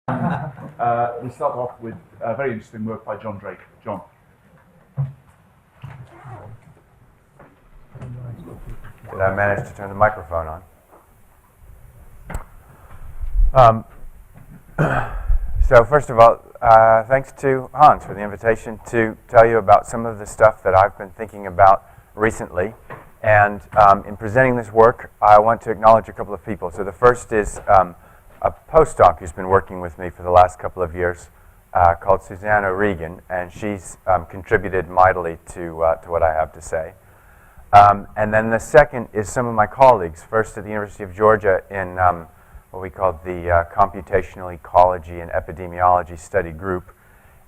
We start off with very interesting work by John Drake. John. Did I manage to turn the microphone on? So first of all, thanks to Hans for the invitation to tell you about some of the stuff that I've been thinking about recently. And in presenting this work, I want to acknowledge a couple of people. So the first is a postdoc who's been working with me for the last couple of years called Suzanne O'Regan, and she's contributed mightily to what I have to say. And then the second is some of my colleagues, first at the University of Georgia in what we call the Computational Ecology and Epidemiology Study Group,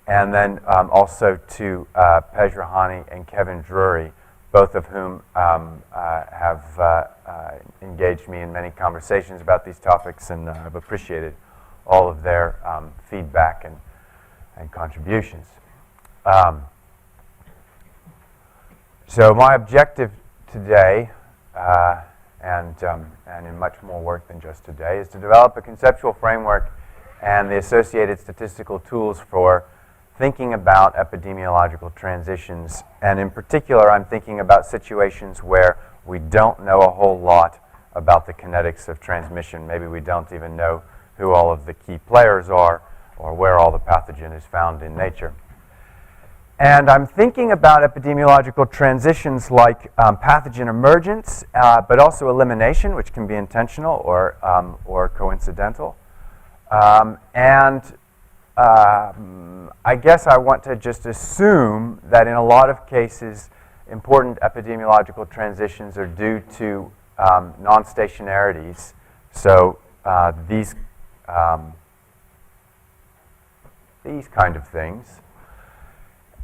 and then also to Pej Rahani and Kevin Drury, both of whom have engaged me in many conversations about these topics, and I've appreciated all of their feedback and contributions. So my objective today, and in much more work than just today, is to develop a conceptual framework and the associated statistical tools for thinking about epidemiological transitions. And in particular, I'm thinking about situations where we don't know a whole lot about the kinetics of transmission. Maybe we don't even know who all of the key players are or where all the pathogen is found in nature. And I'm thinking about epidemiological transitions like pathogen emergence, but also elimination, which can be intentional or coincidental. I guess I want to just assume that in a lot of cases, important epidemiological transitions are due to non-stationarities. So these kind of things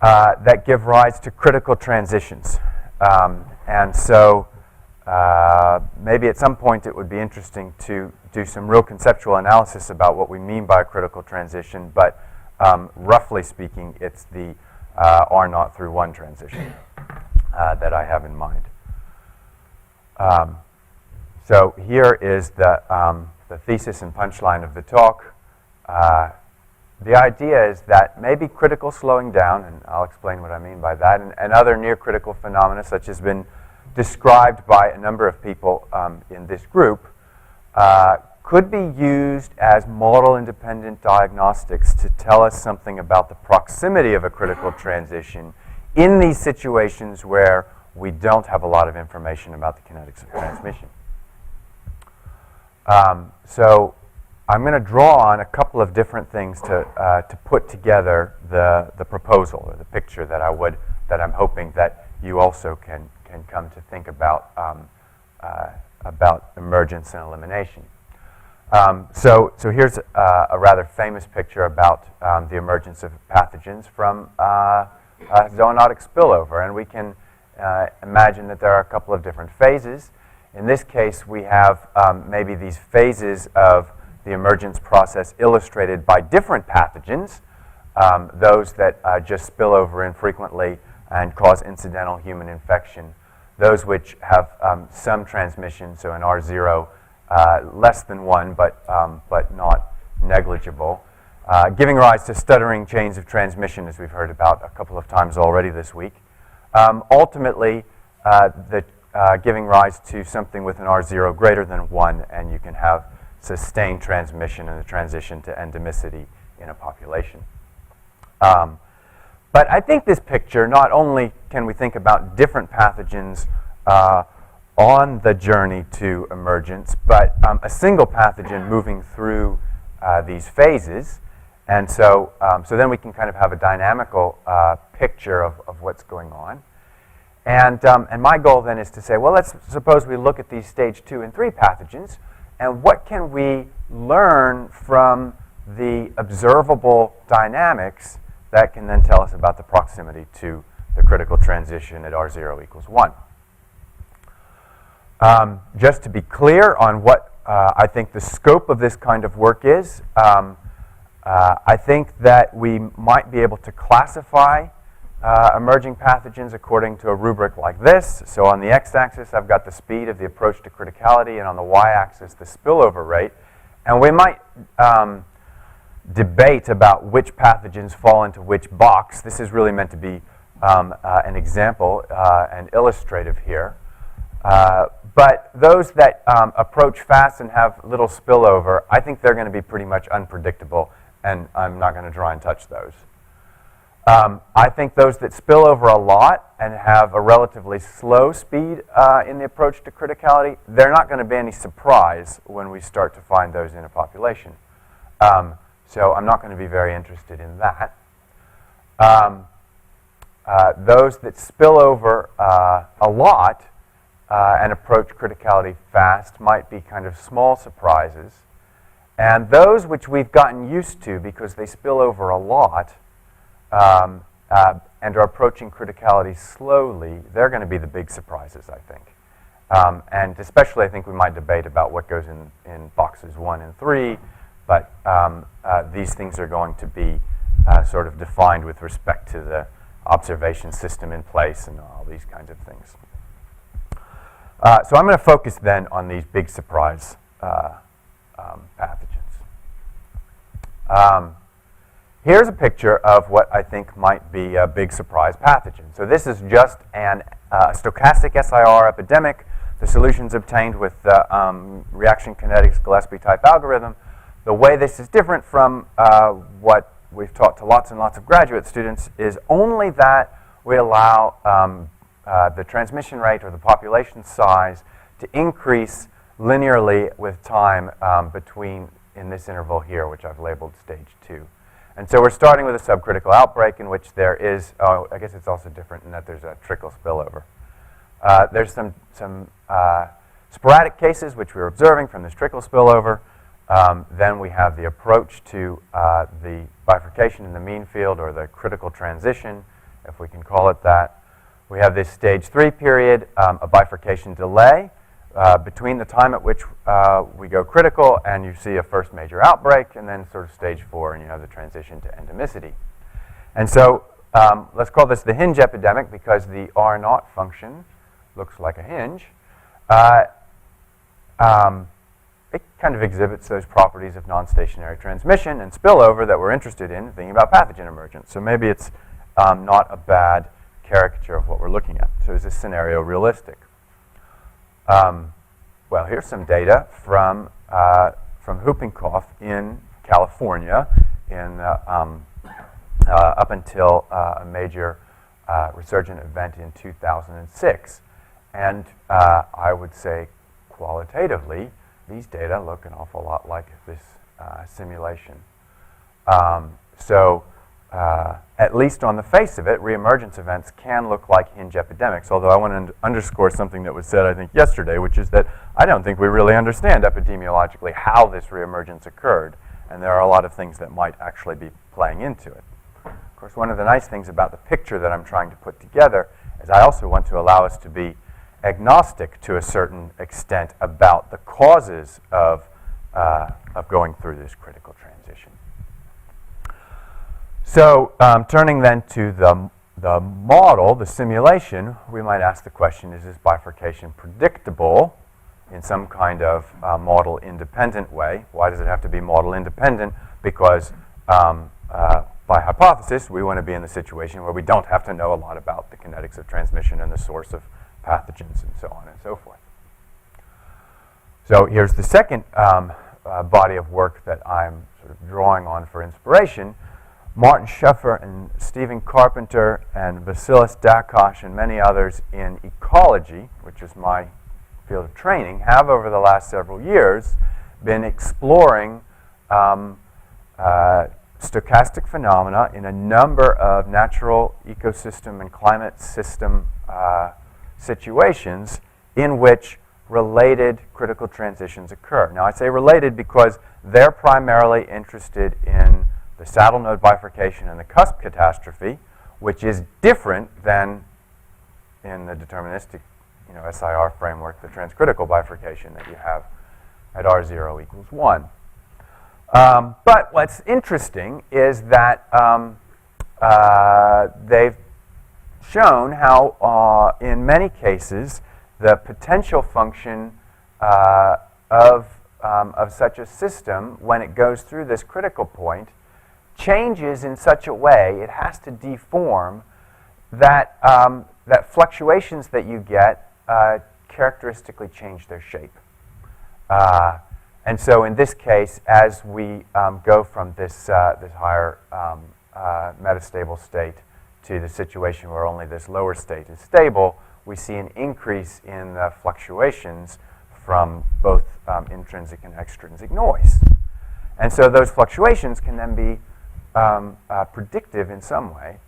that give rise to critical transitions. And so maybe at some point it would be interesting to do some real conceptual analysis about what we mean by a critical transition, but roughly speaking, it's the R0 through 1 transition that I have in mind. So here is the thesis and punchline of the talk. The idea is that maybe critical slowing down, and I'll explain what I mean by that, and other near-critical phenomena, such as been described by a number of people in this group, could be used as model-independent diagnostics to tell us something about the proximity of a critical transition in these situations where we don't have a lot of information about the kinetics of transmission. So I'm going to draw on a couple of different things to put together the proposal or the picture that I'm hoping that you also can come to think about emergence and elimination. So here's a rather famous picture about the emergence of pathogens from zoonotic spillover, and we can imagine that there are a couple of different phases. In this case, we have maybe these phases of the emergence process illustrated by different pathogens, those that just spill over infrequently and cause incidental human infection, those which have some transmission, so an R0 less than 1, but not negligible, giving rise to stuttering chains of transmission, as we've heard about a couple of times already this week. Ultimately, giving rise to something with an R0 greater than 1, and you can have sustained transmission and the transition to endemicity in a population. But I think this picture, not only can we think about different pathogens on the journey to emergence, but a single pathogen moving through these phases. And so then we can kind of have a dynamical picture of what's going on. And my goal then is to say, well, let's suppose we look at these stage 2 and 3 pathogens, and what can we learn from the observable dynamics that can then tell us about the proximity to the critical transition at R0 equals 1. Just to be clear on what I think the scope of this kind of work is, I think that we might be able to classify emerging pathogens according to a rubric like this. So on the x-axis, I've got the speed of the approach to criticality, and on the y-axis, the spillover rate. And we might debate about which pathogens fall into which box. This is really meant to be an example and illustrative here. But those that approach fast and have little spillover, I think they're going to be pretty much unpredictable, and I'm not going to try and touch those. I think those that spill over a lot and have a relatively slow speed in the approach to criticality, they're not going to be any surprise when we start to find those in a population. So I'm not going to be very interested in that. Those that spill over a lot and approach criticality fast might be kind of small surprises. And those which we've gotten used to because they spill over a lot and are approaching criticality slowly, they're going to be the big surprises, I think. And especially, I think we might debate about what goes in boxes 1 and 3, but these things are going to be sort of defined with respect to the observation system in place and all these kinds of things. So I'm going to focus then on these big surprise pathogens. Here's a picture of what I think might be a big surprise pathogen. So this is just an stochastic SIR epidemic. The solutions obtained with the reaction kinetics Gillespie type algorithm. The way this is different from what we've taught to lots and lots of graduate students is only that we allow the transmission rate or the population size to increase linearly with time between in this interval here, which I've labeled stage 2. And so we're starting with a subcritical outbreak in which there is, I guess it's also different in that there's a trickle spillover. There's some sporadic cases which we're observing from this trickle spillover. Then we have the approach to the bifurcation in the mean field, or the critical transition, if we can call it that. We have this stage 3 period, a bifurcation delay between the time at which we go critical and you see a first major outbreak, and then sort of stage 4, and you have the transition to endemicity. And so let's call this the hinge epidemic because the R0 function looks like a hinge. It kind of exhibits those properties of non-stationary transmission and spillover that we're interested in thinking about pathogen emergence. So maybe it's not a bad caricature of what we're looking at. So is this scenario realistic? Well, here's some data from whooping cough in California in, up until a major resurgent event in 2006. And I would say qualitatively, these data look an awful lot like this simulation. At least on the face of it, reemergence events can look like hinge epidemics, although I want to underscore something that was said, I think, yesterday, which is that I don't think we really understand epidemiologically how this reemergence occurred, and there are a lot of things that might actually be playing into it. Of course, one of the nice things about the picture that I'm trying to put together is I also want to allow us to be agnostic to a certain extent about the causes of going through this critical transition. So turning then to the model, the simulation, we might ask the question, is this bifurcation predictable in some kind of model-independent way? Why does it have to be model-independent? Because by hypothesis, we want to be in the situation where we don't have to know a lot about the kinetics of transmission and the source of pathogens and so on and so forth. So here's the second body of work that I'm sort of drawing on for inspiration. Martin Scheffer and Stephen Carpenter and Vasilis Dakosh and many others in ecology, which is my field of training, have over the last several years been exploring stochastic phenomena in a number of natural ecosystem and climate system situations in which related critical transitions occur. Now, I say related because they're primarily interested in the saddle node bifurcation and the cusp catastrophe, which is different than in the deterministic SIR framework, the transcritical bifurcation that you have at R0 equals 1. But what's interesting is that they've shown how in many cases the potential function of of such a system, when it goes through this critical point, changes in such a way, it has to deform, that, that fluctuations that you get characteristically change their shape. And so in this case, as we go from this higher metastable state to the situation where only this lower state is stable, we see an increase in the fluctuations from both intrinsic and extrinsic noise. And so those fluctuations can then be predictive in some way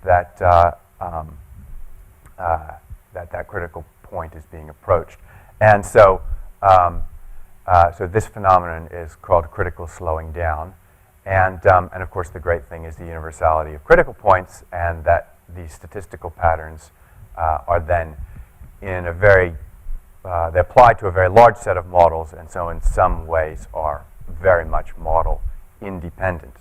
that that critical point is being approached. And so, so this phenomenon is called critical slowing down. And of course, the great thing is the universality of critical points, and that these statistical patterns are then in a very, they apply to a very large set of models, and so in some ways are very much model independent.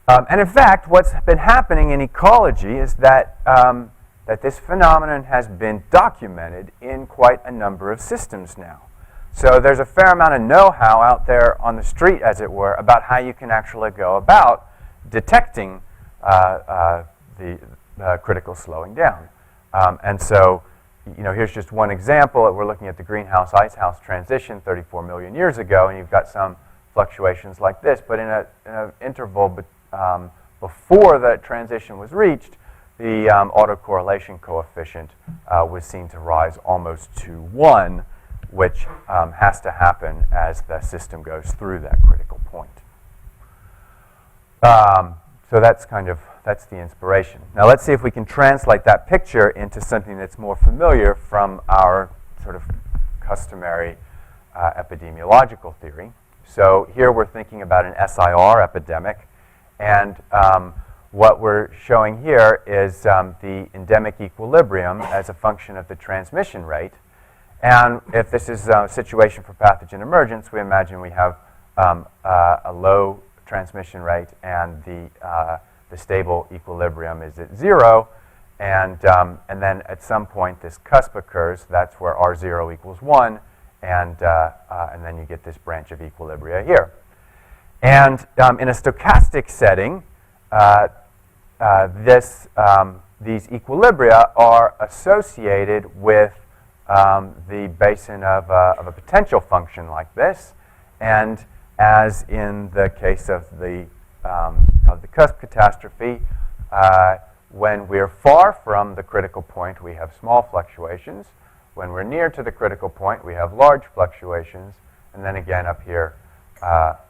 And in fact, what's been happening in ecology is that, that this phenomenon has been documented in quite a number of systems now. So there's a fair amount of know-how out there on the street, as it were, about how you can actually go about detecting the critical slowing down. And so, you know, here's just one example. We're looking at the greenhouse-icehouse transition 34 million years ago, and you've got some fluctuations like this. But in an interval before the transition was reached, the autocorrelation coefficient was seen to rise almost to 1, which has to happen as the system goes through that critical point. So that's that's the inspiration. Now let's see if we can translate that picture into something that's more familiar from our sort of customary epidemiological theory. So here we're thinking about an SIR epidemic, and what we're showing here is the endemic equilibrium as a function of the transmission rate. And if this is a situation for pathogen emergence, we imagine we have a low transmission rate, and the stable equilibrium is at 0. And then at some point, this cusp occurs. That's where R0 equals 1. And then you get this branch of equilibria here. And in a stochastic setting, these equilibria are associated with the basin of a potential function like this. And as in the case of the cusp catastrophe, when we're far from the critical point, we have small fluctuations. When we're near to the critical point, we have large fluctuations. And then again up here,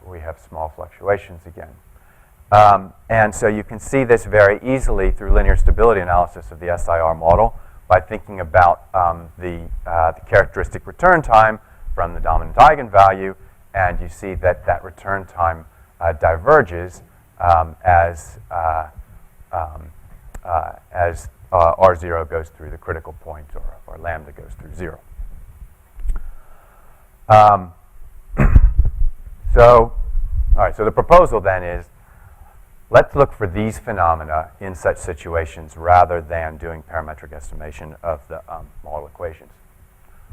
we have small fluctuations again. And so you can see this very easily through linear stability analysis of the SIR model by thinking about the characteristic return time from the dominant eigenvalue. And you see that that return time diverges as R0 goes through the critical point, or lambda goes through 0. So the proposal then is, let's look for these phenomena in such situations rather than doing parametric estimation of the model equations.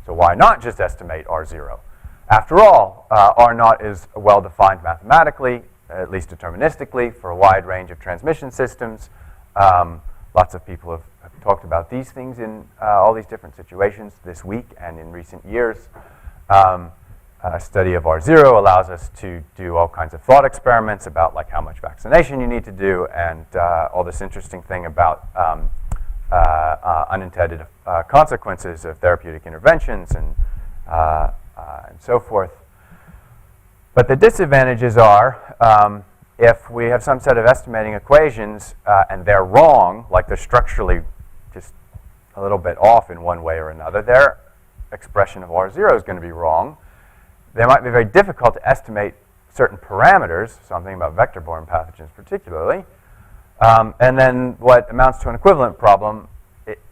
So why not just estimate R0? After all, R0 is well defined mathematically, at least deterministically, for a wide range of transmission systems. Lots of people have talked about these things in all these different situations this week and in recent years. A study of R0 allows us to do all kinds of thought experiments about like how much vaccination you need to do, and all this interesting thing about unintended consequences of therapeutic interventions and so forth. But the disadvantages are if we have some set of estimating equations and they're wrong, like they're structurally just a little bit off in one way or another, their expression of R0 is going to be wrong. They might be very difficult to estimate certain parameters, so I'm thinking about vector-borne pathogens particularly. And then what amounts to an equivalent problem,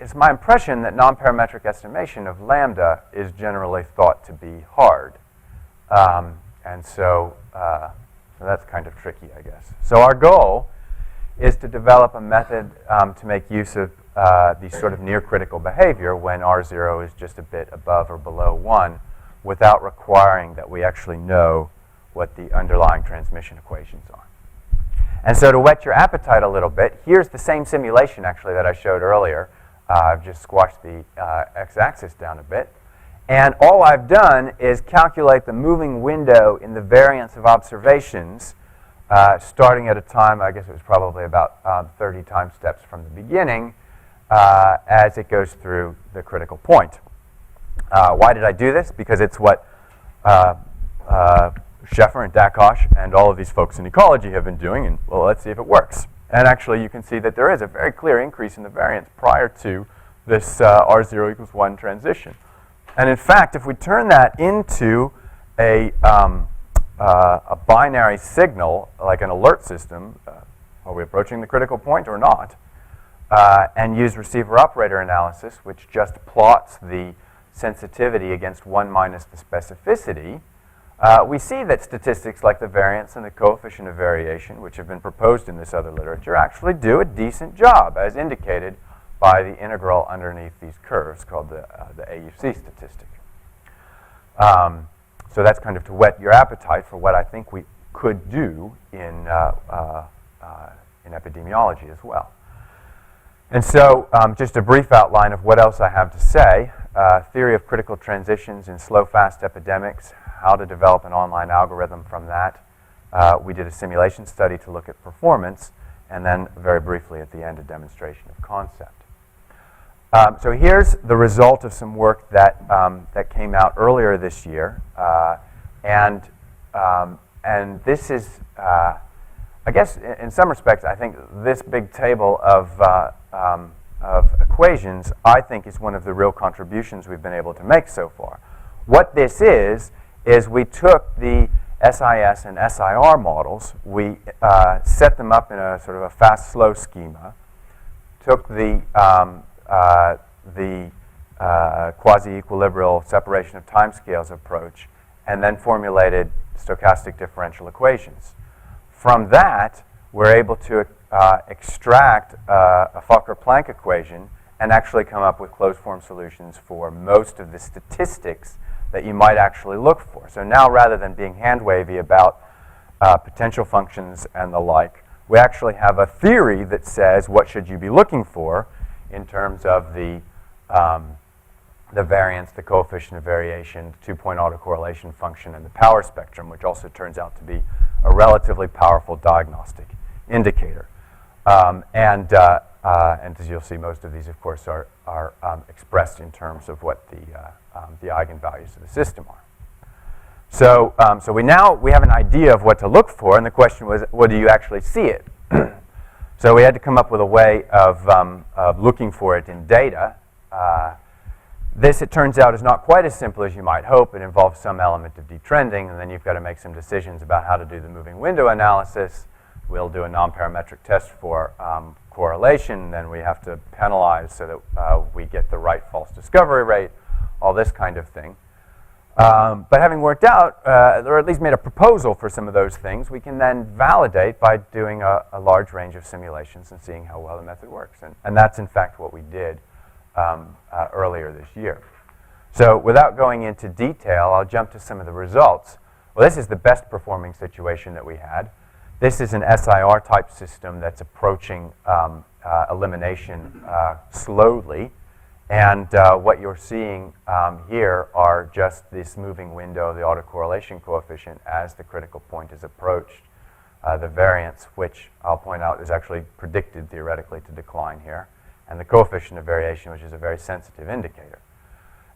it's my impression that non-parametric estimation of lambda is generally thought to be hard. And so that's kind of tricky, I guess. So our goal is to develop a method to make use of these sort of near-critical behavior when R0 is just a bit above or below 1, without requiring that we actually know what the underlying transmission equations are. And so to whet your appetite a little bit, here's the same simulation actually that I showed earlier. I've just squashed the x-axis down a bit. And all I've done is calculate the moving window in the variance of observations starting at a time, I guess it was probably about 30 time steps from the beginning, as it goes through the critical point. Why did I do this? Because it's what Scheffer and Dakosh and all of these folks in ecology have been doing, and well, let's see if it works. And actually, you can see that there is a very clear increase in the variance prior to this R0 equals 1 transition. And in fact, if we turn that into a binary signal, like an alert system, are we approaching the critical point or not, and use receiver-operator analysis, which just plots the sensitivity against 1 minus the specificity, we see that statistics like the variance and the coefficient of variation, which have been proposed in this other literature, actually do a decent job, as indicated by the integral underneath these curves called the AUC statistic. So that's kind of to whet your appetite for what I think we could do in epidemiology as well. And so just a brief outline of what else I have to say. Theory of critical transitions in slow-fast epidemics, how to develop an online algorithm from that. We did a simulation study to look at performance, and then very briefly at the end, a demonstration of concept. So here's the result of some work that, that came out earlier this year. And this is, I guess, in some respects, I think this big table of equations, I think, is one of the real contributions we've been able to make so far. What this is we took the SIS and SIR models, we set them up in a sort of a fast-slow schema, took the quasi-equilibrial separation of timescales approach, and then formulated stochastic differential equations. From that, we're able to extract a Fokker-Planck equation and actually come up with closed-form solutions for most of the statistics that you might actually look for. So now, rather than being hand-wavy about potential functions and the like, we actually have a theory that says what should you be looking for in terms of the variance, the coefficient of variation, the two-point autocorrelation function, and the power spectrum, which also turns out to be a relatively powerful diagnostic indicator. And as you'll see, most of these, of course, are expressed in terms of what the eigenvalues of the system are. So, so we have an idea of what to look for, and the question was, well, do you actually see it? So we had to come up with a way of looking for it in data. This, it turns out, is not quite as simple as you might hope. It involves some element of detrending, and then you've got to make some decisions about how to do the moving window analysis. We'll do a non-parametric test for correlation, then we have to penalize so that we get the right false discovery rate, all this kind of thing. But having worked out, or at least made a proposal for some of those things, we can then validate by doing a large range of simulations and seeing how well the method works. And that's, in fact, what we did earlier this year. So without going into detail, I'll jump to some of the results. Well, this is the best performing situation that we had. This is an SIR-type system that's approaching elimination slowly. And what you're seeing here are just this moving window, the autocorrelation coefficient, as the critical point is approached. The variance, which I'll point out is actually predicted theoretically to decline here, and the coefficient of variation, which is a very sensitive indicator.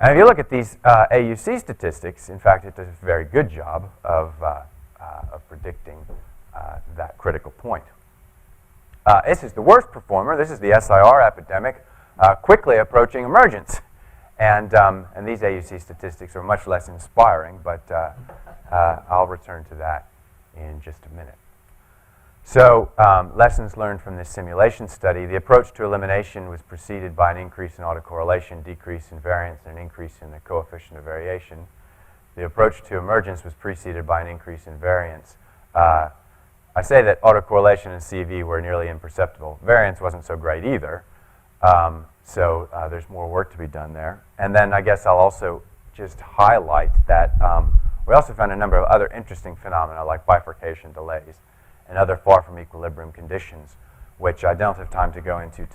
And if you look at these AUC statistics, in fact, it does a very good job of predicting that critical point. This is the worst performer. This is the SIR epidemic, quickly approaching emergence. And these AUC statistics are much less inspiring, but I'll return to that in just a minute. So lessons learned from this simulation study. The approach to elimination was preceded by an increase in autocorrelation, decrease in variance, and an increase in the coefficient of variation. The approach to emergence was preceded by an increase in variance. I say that autocorrelation and CV were nearly imperceptible. Variance wasn't so great either. So there's more work to be done there. And then I guess I'll also just highlight that we also found a number of other interesting phenomena like bifurcation delays and other far from equilibrium conditions, which I don't have time to go into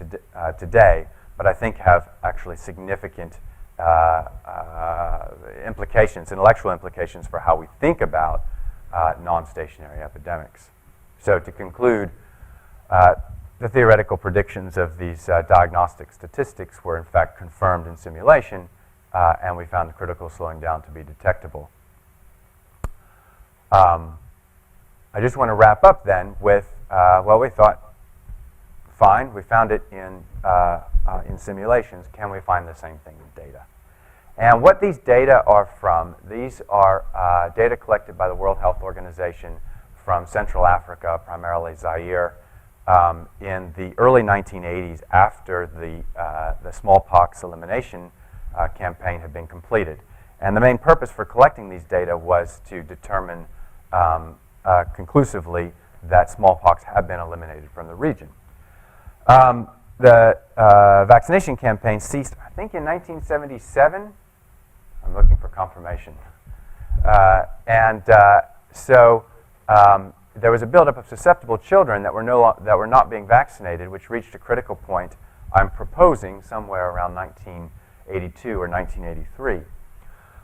today, but I think have actually significant implications, intellectual implications for how we think about non-stationary epidemics. So to conclude, the theoretical predictions of these diagnostic statistics were in fact confirmed in simulation, and we found the critical slowing down to be detectable. I just want to wrap up then with, well, we thought, fine, we found it in simulations. Can we find the same thing in data? And what these data are from, these are data collected by the World Health Organization from Central Africa, primarily Zaire, in the early 1980s after the smallpox elimination campaign had been completed. And the main purpose for collecting these data was to determine conclusively that smallpox had been eliminated from the region. The vaccination campaign ceased, I think, in 1977. I'm looking for confirmation. So there was a buildup of susceptible children that were not being vaccinated, which reached a critical point, I'm proposing, somewhere around 1982 or 1983.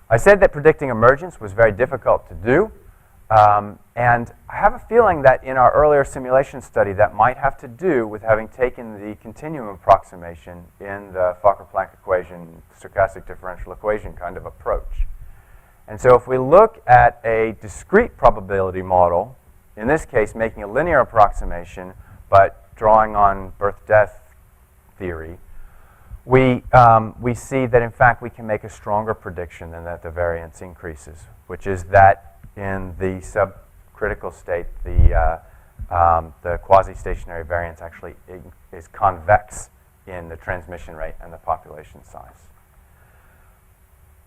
I said that predicting emergence was very difficult to do, and I have a feeling that in our earlier simulation study that might have to do with having taken the continuum approximation in the Fokker-Planck equation, stochastic differential equation kind of approach. And so if we look at a discrete probability model, in this case making a linear approximation but drawing on birth-death theory, we see that in fact we can make a stronger prediction than that the variance increases, which is that in the subcritical state, the quasi-stationary variance actually is convex in the transmission rate and the population size.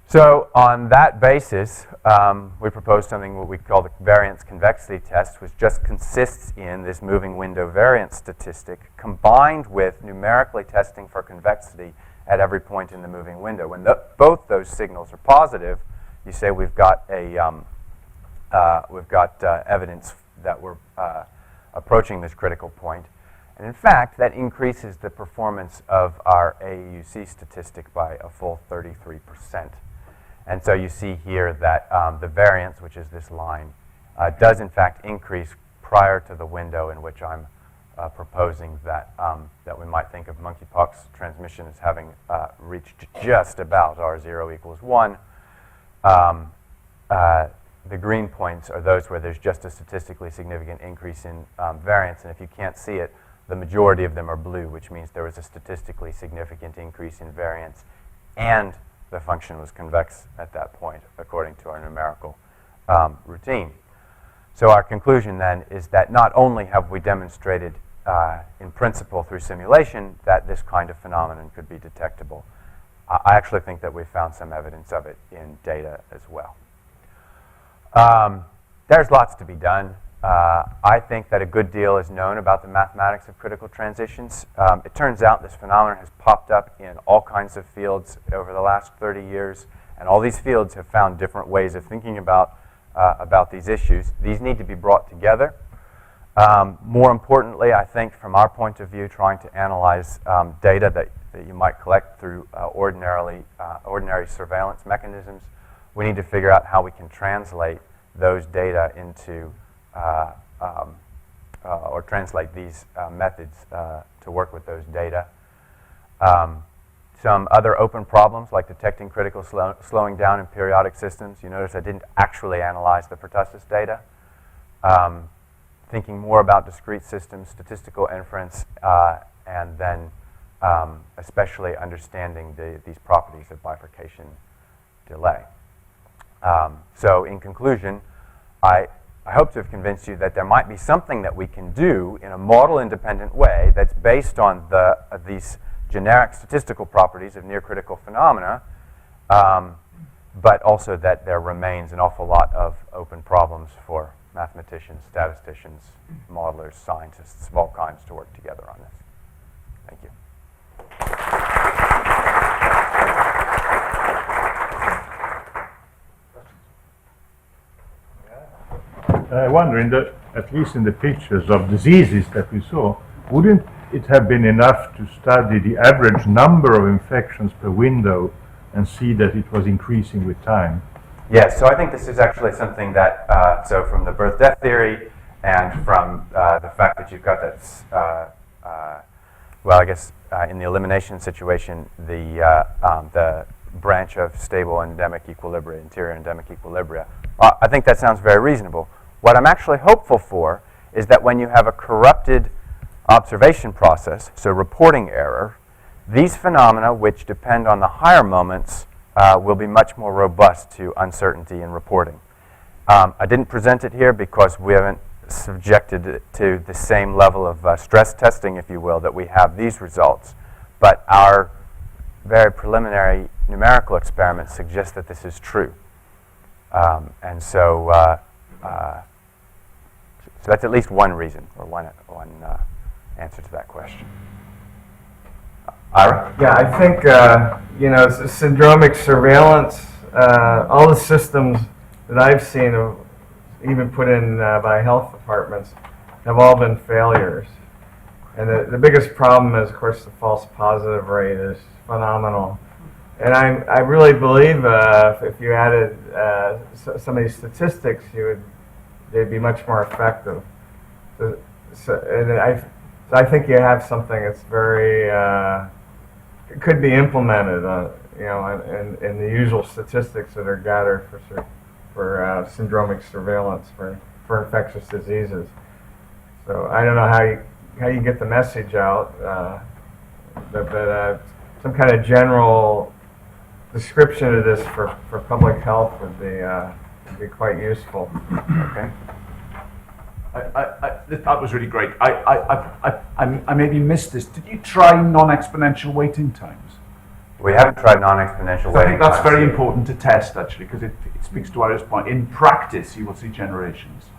So on that basis, we proposed something what we call the variance convexity test, which just consists in this moving window variance statistic combined with numerically testing for convexity at every point in the moving window. When both those signals are positive, you say we've got evidence that we're approaching this critical point. And in fact, that increases the performance of our AEUC statistic by a full 33%. And so you see here that the variance, which is this line, does in fact increase prior to the window in which I'm proposing that, that we might think of monkeypox transmission as having reached just about R0 equals 1. The green points are those where there's just a statistically significant increase in variance, and if you can't see it, the majority of them are blue, which means there was a statistically significant increase in variance, and the function was convex at that point, according to our numerical routine. So our conclusion then is that not only have we demonstrated in principle through simulation that this kind of phenomenon could be detectable, I actually think that we found some evidence of it in data as well. There's lots to be done. I think that a good deal is known about the mathematics of critical transitions. It turns out this phenomenon has popped up in all kinds of fields over the last 30 years, and all these fields have found different ways of thinking about these issues. These need to be brought together. More importantly, I think from our point of view, trying to analyze data that you might collect through ordinary surveillance mechanisms, we need to figure out how we can translate those data into or translate these methods to work with those data. Some other open problems like detecting critical slowing down in periodic systems. You notice I didn't actually analyze the pertussis data. Thinking more about discrete systems, statistical inference, and then especially understanding these properties of bifurcation delay. So in conclusion, I hope to have convinced you that there might be something that we can do in a model-independent way that's based on these generic statistical properties of near-critical phenomena, but also that there remains an awful lot of open problems for mathematicians, statisticians, modelers, scientists of all kinds to work together on this. Thank you. I wonder, at least in the pictures of diseases that we saw, wouldn't it have been enough to study the average number of infections per window and see that it was increasing with time? Yes, so I think this is actually something that, so from the birth-death theory and from the fact that you've got that, well, I guess in the elimination situation, the branch of stable endemic equilibria, interior endemic equilibria, I think that sounds very reasonable. What I'm actually hopeful for is that when you have a corrupted observation process, so reporting error, these phenomena, which depend on the higher moments, will be much more robust to uncertainty in reporting. I didn't present it here because we haven't subjected it to the same level of stress testing, if you will, that we have these results. But our very preliminary numerical experiments suggest that this is true. And so that's at least one reason, or one answer to that question. Ira? Yeah, I think, syndromic surveillance, all the systems that I've seen, even put in by health departments, have all been failures. And the biggest problem is, of course, the false positive rate is phenomenal. And I really believe if you added some of these statistics, they'd be much more effective. So I think you have something that's very it could be implemented, in the usual statistics that are gathered for syndromic surveillance for infectious diseases. So I don't know how you get the message out, but some kind of general description of this for public health would be quite useful. Okay. That was really great. I maybe missed this. Did you try non-exponential waiting times? We haven't tried non-exponential waiting I think that's times very yet. important to test, actually, because it speaks to Ira's point. In practice, you will see generations.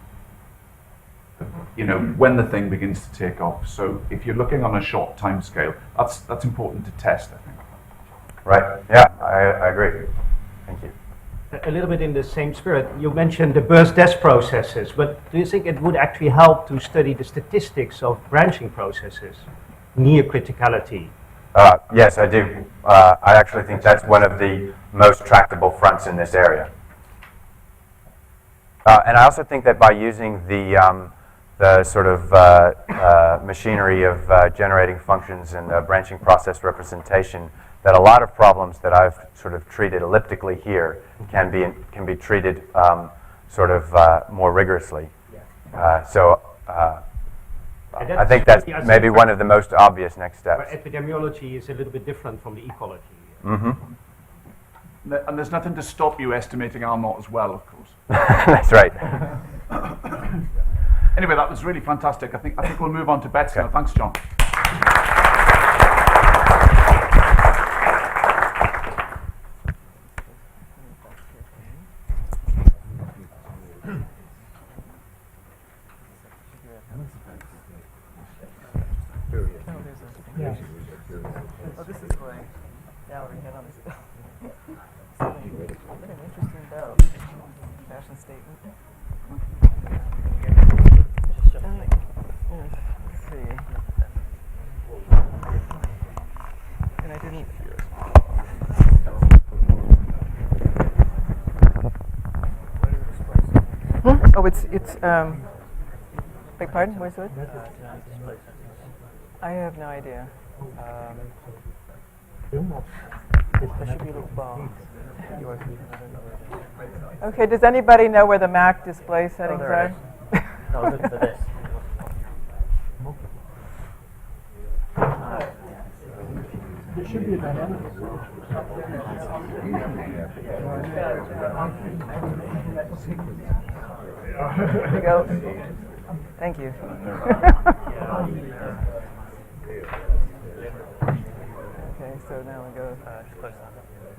When the thing begins to take off. So if you're looking on a short time scale, that's important to test, I think. Right. Yeah, I agree. Thank you. A little bit in the same spirit, you mentioned the burst-death processes, but do you think it would actually help to study the statistics of branching processes near criticality? Yes, I do. I actually think that's one of the most tractable fronts in this area. And I also think that by using the sort of machinery of generating functions and branching process representation, that a lot of problems that I've sort of treated elliptically here can be treated sort of more rigorously. I think that's maybe one of the most obvious next steps. Epidemiology is a little bit different from the ecology. Mm-hmm. And there's nothing to stop you estimating R0 as well, of course. That's right. Anyway, that was really fantastic. I think we'll move on to Betsy now. Thanks, John. Oh, this is why gallery had on this. What an interesting bow. Fashion statement. Let's see. And I didn't. Oh, it's beg pardon? Where's it? I have no idea. There should be a little ball. Okay, does anybody know where the Mac display settings are? No, look for this. There should be a dynamic. There you go. Thank you. Okay, so now we go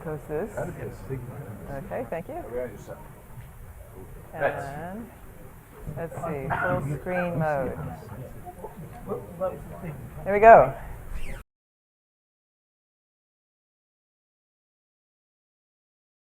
close this. Okay, thank you. And let's see, full screen mode. There we go.